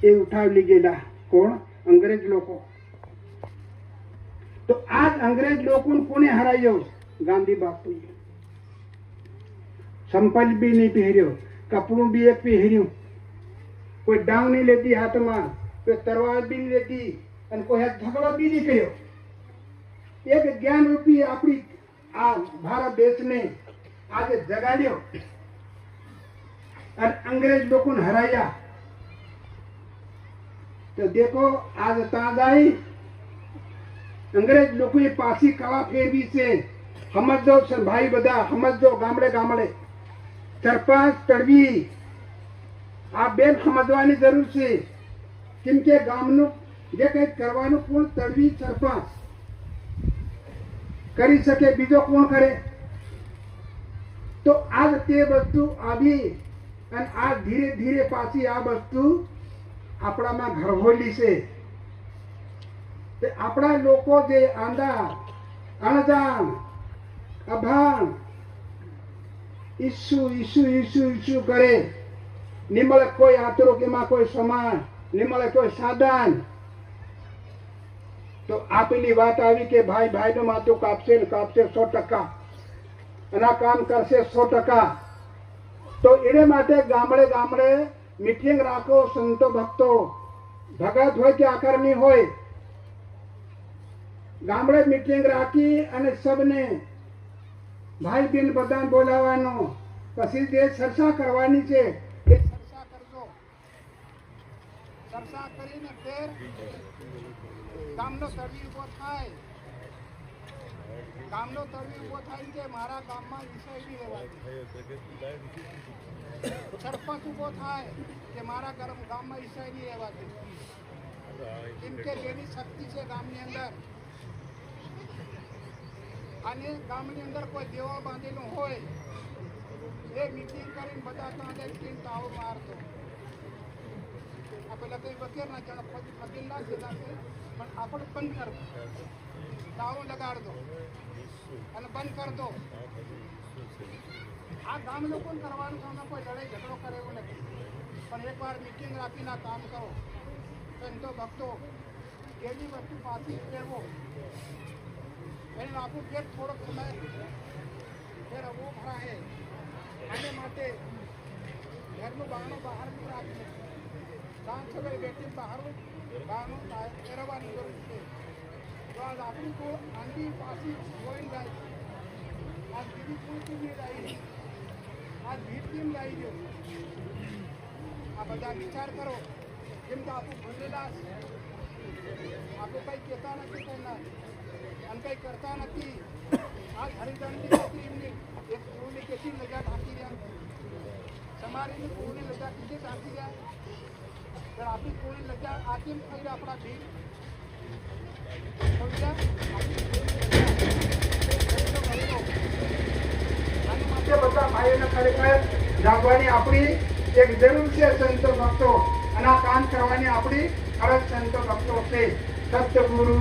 એ ઉઠાવી ગયેલા. કોણ? અંગ્રેજ લોકો. તો આજ અંગ્રેજ લોકો કોને હરાયો? ગાંધી બાપુએ. સંપલ બી નહીં પહેર્યો, કપડું બી એક પહેર્યું, કોઈ ડાંગ નહીં લેતી હાથમાં, કોઈ તરવાર બી નહીં લેતી, અને કોઈ ઝઘડો બી નહીં કર્યો. એક જ્ઞાન રૂપી આપણી આ ભારત દેશને આજે જગાડ્યો અને અંગ્રેજ લોકોને હરાયા. તો દેખો આજ ત્યાં જાય અંગ્રેજ લોકોએ પાછી કળા ફેરવી છે. સમજો ભાઈ, બધા સમજો. ગામડે ગામડે સરપંચ તળવી આ બેન સમજવાની જરૂર છે. કેમ કે ગામનું જે કંઈક કરવાનું કોણ? તળવી સરપંચ કરી શકે, બીજો કોણ કરે? તો આજ તે વસ્તુ આવી અને આ ધીરે ધીરે પાછી આ વસ્તુ આપણામાં ઘરહોલી છે. આપણા લોકો જે આંધા, અણજાણ, અભાન ઈસુ ઈસુ ઈસુ ઈસુ કરે, નિમળે કોઈ આતરો કે માં કોઈ સમાન, નિમળે કોઈ સાધન. તો આ પેલી વાત આવી કે ભાઈ ભાઈનું માથું કાપશે ને કાપશે 100%, અને આ કામ કરશે 100%. તો એને માટે ગામડે ગામડે મીટિંગ રાખો. સંતો ભક્તો, ભગત હોય કે આકરની હોય, ગામડે મીટિંગ રાખી અને સબને ભાઈ બેન બધાને બોલાવવાનો. પછી જે ચર્ચા કરવાની છે એ ચર્ચા કરજો. ચર્ચા કરીને ફેર ગામનો તળવી ઉભો થાય. ગામનો તળવી ઉભો થાય કે મારા ગામમાં વિષય નહીં રહેવાય. સરપંચ ઉભો થાય કે મારા ગામમાં વિષય નહીં રહેવાય. કેમ કે જેની શક્તિ છે ગામની અંદર, અને ગામની અંદર કોઈ દેવા બાંધેલું હોય એ મીટિંગ કરીને બધા ત્યાં તાવ મારતો. આ પેલા કઈ વગેર ના જણા ફકીર ના જતા છે, પણ આપણે બંધ કરવો, તાવો લગાડતો અને બંધ કર દો. આ ગામ લોકોને કરવાનું કામ, કોઈ લડાઈ ઝઘડો કરે એવું નથી. પણ એકવાર મીટિંગ રાખીને આ કામ કરો. સંતો ભક્તો એની વસ્તુ પાછી ફેરવો. એને આપણું પેટ થોડોક સમય ફેર અવો ભરાય. આને માટે ઘરનું બહારનું બહાર રાખીએ. સાંજ સવારે બેઠી બહાર બહારનું ફેરવવાની જરૂર છે. તો આજ આપણી તો આંધી પાછી જોઈને જાય. આજ બીજી કોઈ કેવી લાવી, આજ ભીડ કેમ લાવી ગયો? આ બધા વિચાર કરો. કેમ કે આપણું ભણેલા આપણે કંઈ કહેતા નથી કોઈના અને કંઈ કરતા નથી. આજ હરિજનની છોકરીની એક ગુરુની કેટલી લજા ઢાંકી રહ્યા, સમારીની ગુરુની લજા કેટલી ઢાંકી જાય. ત્યારે આપણી ગુરુની લજા આજીમ થઈ રહ્યા. આપણા ભીડ આની માટે બધા ભાઈઓને ખરેખર જાગવાની આપણી એક જરૂર છે. સંતો ભક્તો અને આ કામ કરવાની આપણી ફરજ સંતો ભક્તો છે. સત્યગુરુ